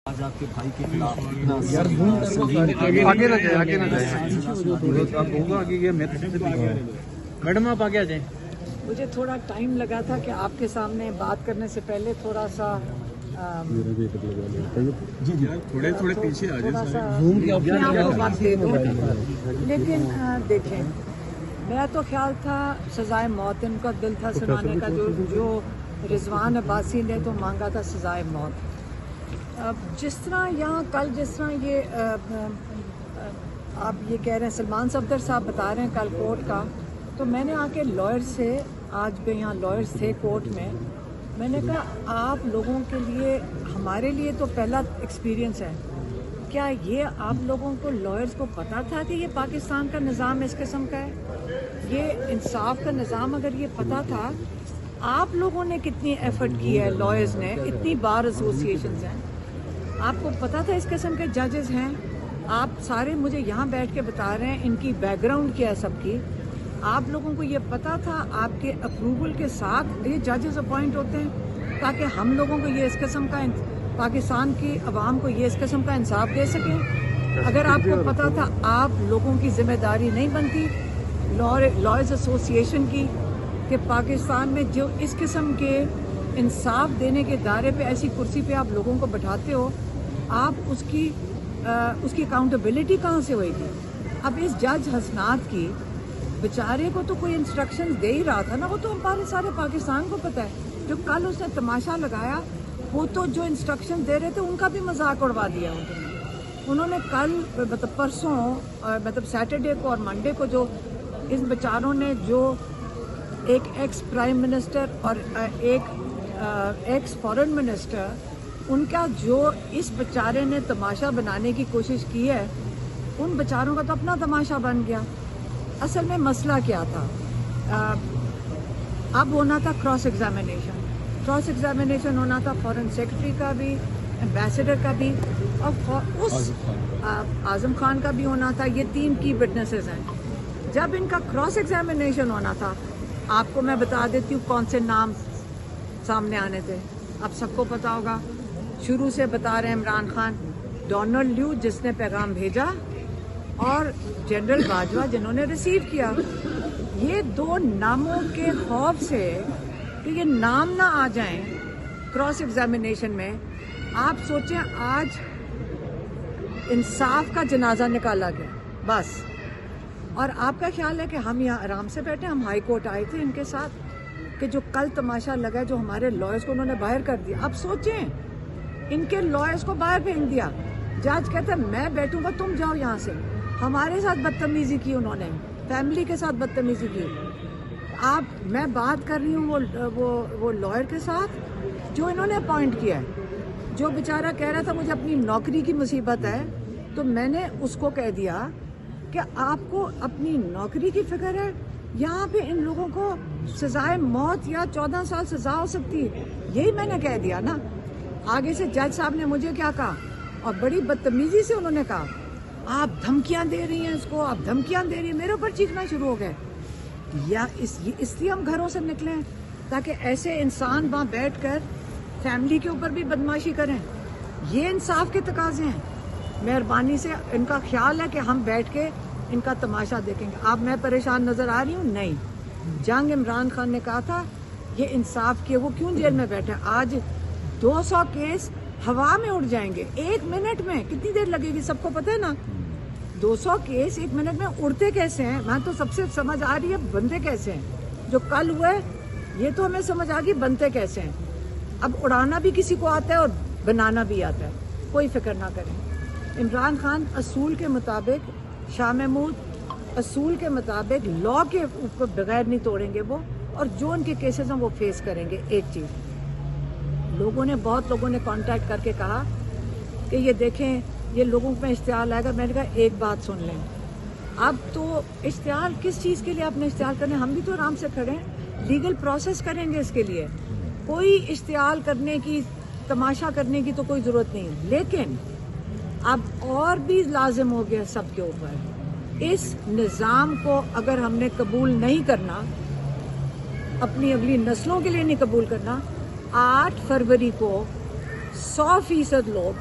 آج آپ کے بھائی کے خلاف اتنا آگے نہ جائے میڈم آپ آگے آ جائیں. مجھے تھوڑا ٹائم لگا تھا کہ آپ کے سامنے بات کرنے سے پہلے تھوڑا سا تھوڑے پیچھے آ بات دے دوں. لیکن دیکھیں، میرا تو خیال تھا سزائے موت، ان کا دل تھا سنانے کا. جو رضوان عباسی نے تو مانگا تھا سزائے موت. جس طرح یہاں کل جس طرح یہ آپ یہ کہہ رہے ہیں سلمان صفدر صاحب بتا رہے ہیں کل کورٹ کا، تو میں نے آ کے لائر سے، آج بھی یہاں لائرز تھے کورٹ میں نے کہا آپ لوگوں کے لیے، ہمارے لیے تو پہلا ایکسپیرینس ہے. کیا یہ آپ لوگوں کو لائرز کو پتہ تھا کہ یہ پاکستان کا نظام اس قسم کا ہے؟ یہ انصاف کا نظام اگر یہ پتہ تھا، آپ لوگوں نے کتنی ایفرٹ کی ہے، لائرز نے، اتنی بار ایسوسیشنز ہیں، آپ کو پتہ تھا اس قسم کے ججز ہیں. آپ سارے مجھے یہاں بیٹھ کے بتا رہے ہیں ان کی بیک گراؤنڈ کیا ہے سب کی. آپ لوگوں کو یہ پتہ تھا آپ کے اپروول کے ساتھ یہ ججز اپوائنٹ ہوتے ہیں تاکہ ہم لوگوں کو یہ اس قسم کا، پاکستان کی عوام کو یہ اس قسم کا انصاف دے سکیں؟ اگر آپ کو پتہ تھا، آپ لوگوں کی ذمہ داری نہیں بنتی لائرز ایسوسیشن کی کہ پاکستان میں جو اس قسم کے انصاف دینے کے ادارے پہ، ایسی کرسی پہ آپ لوگوں کو بٹھاتے ہو، آپ اس کی اکاؤنٹیبلٹی کہاں سے ہوئے گی؟ اب اس جج حسنات کی بیچارے کو تو کوئی انسٹرکشنز دے ہی رہا تھا نا، وہ تو ہمارے سارے پاکستان کو پتہ ہے. جو کل اس نے تماشا لگایا، وہ تو جو انسٹرکشن دے رہے تھے ان کا بھی مذاق اڑوا دیا انہوں نے. کل مطلب پرسوں مطلب سیٹرڈے کو اور منڈے کو جو ان بیچاروں نے، جو ایک ایکس پرائم منسٹر اور ایک ایکس فارن منسٹر، ان کا جو اس بیچارے نے تماشا بنانے کی کوشش کی ہے، ان بیچاروں کا تو اپنا تماشا بن گیا. اصل میں مسئلہ کیا تھا؟ اب ہونا تھا کراس ایگزامینیشن ہونا تھا فارن سیکرٹری کا بھی، ایمبیسڈر کا بھی، اور اس اعظم خان کا بھی ہونا تھا. یہ 3 کی وٹنسز ہیں. جب ان کا کراس ایگزامینیشن ہونا تھا، آپ کو میں بتا دیتی ہوں کون سے نام سامنے آنے تھے. اب سب کو پتا ہوگا، شروع سے بتا رہے ہیں عمران خان، ڈونلڈ لیو جس نے پیغام بھیجا، اور جنرل باجوہ جنہوں نے ریسیو کیا. یہ 2 ناموں کے خوف سے کہ یہ نام نہ آ جائیں کراس ایگزامینیشن میں، آپ سوچیں آج انصاف کا جنازہ نکالا گیا بس. اور آپ کا خیال ہے کہ ہم یہاں آرام سے بیٹھے؟ ہم ہائی کورٹ آئے تھے ان کے ساتھ کہ جو کل تماشا لگا، جو ہمارے لائرز کو انہوں نے باہر کر دیا. اب سوچیں، ان کے لائرز کو باہر پھینک دیا. جج کہتا ہے میں بیٹھوں گا، تم جاؤ یہاں سے. ہمارے ساتھ بدتمیزی کی انہوں نے، فیملی کے ساتھ بدتمیزی کی. میں بات کر رہی ہوں وہ لائر کے ساتھ جو انہوں نے اپوائنٹ کیا ہے، جو بیچارہ کہہ رہا تھا مجھے اپنی نوکری کی مصیبت ہے. تو میں نے اس کو کہہ دیا کہ آپ کو اپنی نوکری کی فکر ہے؟ یہاں پہ ان لوگوں کو سزائے موت یا 14 سال سزا ہو سکتی ہے. یہی میں نے کہہ دیا نا. آگے سے جج صاحب نے مجھے کیا کہا، اور بڑی بدتمیزی سے انہوں نے کہا آپ دھمکیاں دے رہی ہیں اس کو، آپ دھمکیاں دے رہی ہیں. میرے اوپر چیخنا شروع ہو گئے. یا اس لیے ہم گھروں سے نکلیں تاکہ ایسے انسان وہاں بیٹھ کر فیملی کے اوپر بھی بدماشی کریں؟ یہ انصاف کے تقاضے ہیں. مہربانی سے ان کا خیال ہے کہ ہم بیٹھ کے ان کا تماشا دیکھیں گے. اب میں پریشان نظر آ رہی ہوں؟ نہیں. جنگ عمران خان نے کہا تھا یہ انصاف کے، وہ کیوں جیل میں بیٹھے؟ آج 200 کیس ہوا میں اڑ جائیں گے 1 منٹ میں. کتنی دیر لگے گی؟ سب کو پتہ ہے نا. 200 کیس 1 منٹ میں اڑتے کیسے ہیں؟ میں تو سب سے سمجھ آ رہی ہے بنتے کیسے ہیں. جو کل ہوئے یہ تو ہمیں سمجھ آ گئی بنتے کیسے ہیں. اب اڑانا بھی کسی کو آتا ہے اور بنانا بھی آتا ہے. کوئی فکر نہ کریں. عمران خان اصول کے مطابق، شاہ محمود اصول کے مطابق لا کے اوپر بغیر نہیں توڑیں گے وہ، اور جو ان کے کیسز ہیں وہ فیس کریں گے. ایک چیز بہت لوگوں نے کانٹیکٹ کر کے کہا کہ یہ دیکھیں یہ لوگوں میں اشتعال آئے گا. میں نے کہا ایک بات سن لیں، اب تو اشتعال کس چیز کے لیے آپ نے اشتعال کرنے؟ ہم بھی تو آرام سے کھڑے ہیں، لیگل پروسیس کریں گے اس کے لیے. کوئی اشتعال کرنے کی، تماشا کرنے کی تو کوئی ضرورت نہیں. لیکن اب اور بھی لازم ہو گیا سب کے اوپر، اس نظام کو اگر ہم نے قبول نہیں کرنا، اپنی اگلی نسلوں کے لیے نہیں قبول کرنا، 8 فروری کو 100% لوگ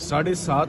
7:30